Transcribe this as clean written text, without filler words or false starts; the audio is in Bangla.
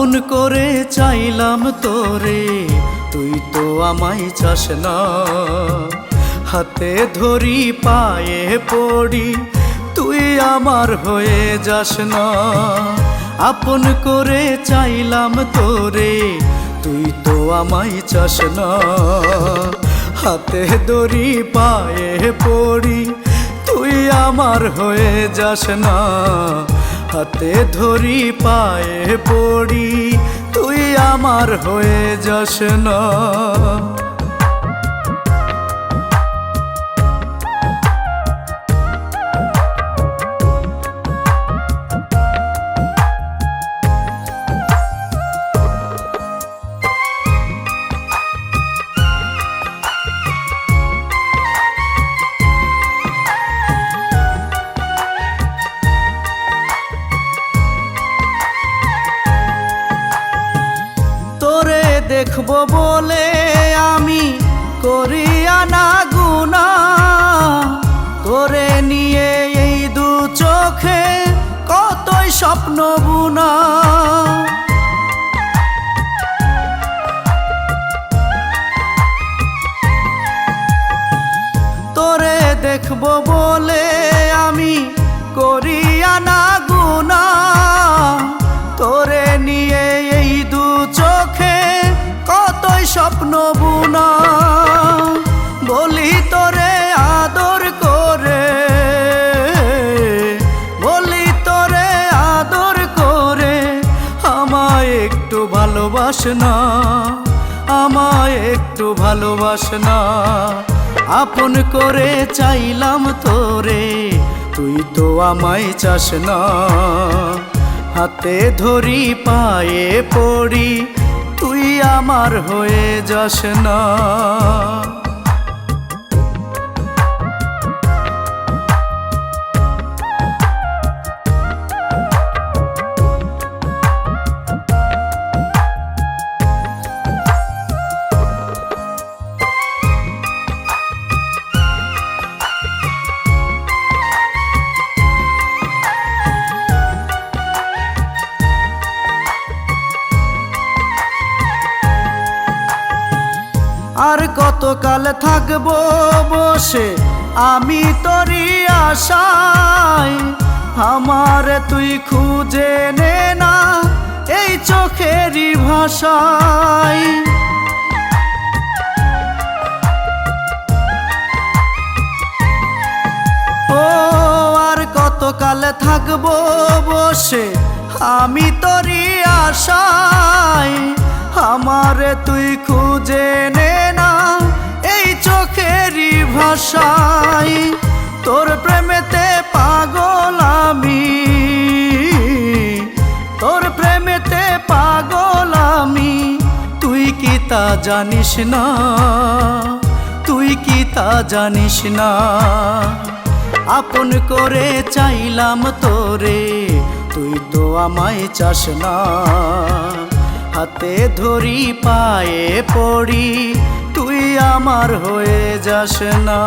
আপন করে চাইলাম তোরে, তুই তো আমায় চাস না। হাতে ধরি পায়ে পড়ি, তুই আমার হয়ে যাস না। আপন করে চাইলাম তোরে, তুই তো আমায় চাস না। হাতে ধরি পায়ে পড়ি, তুই আমার হয়ে যাস না। হাতে ধরি পায়ে পড়ি, তুই আমার হয়ে যাস না। তোরে দেখবো বলে আমি করি আনা গুনা, তোরে নিয়ে এই দু চোখে কতই স্বপ্ন বুনা। তোরে দেখবো বলে আমি করি আনা গুনা, তোরে নিয়ে এই দু চোখে কতই স্বপ্ন বুনা। বলি তোরে আদর করে, বলি তোরে আদর করে, আমায় একটু ভালোবাস না, আমায় একটু ভালোবাস না। আপন করে চাইলাম তোরে, তুই তো আমায় চাস না। হাতে ধরি পায়ে পড়ি, তুই আমার হয়ে যাস না। আর কতকাল থাকবো বসে আমি তোরই আশায়, আমার তুই খুঁজে নে না এই চোখেরই ভাষায়। ও আর কতকাল থাকবো বসে আমি তোরই আশায়, আমার তুই খুঁজে নে না এই চোখেরই ভাষায়। তোর প্রেমেতে পাগল আমি, তোর প্রেমেতে পাগল আমি, তুই কি তা জানিস না, তুই কি তা জানিস না। আপন করে চাইলাম তোরে, তুই তো আমায় চাস না। হাতে ধরি পায়ে পড়ি, তুই আমার হয়ে যাস না।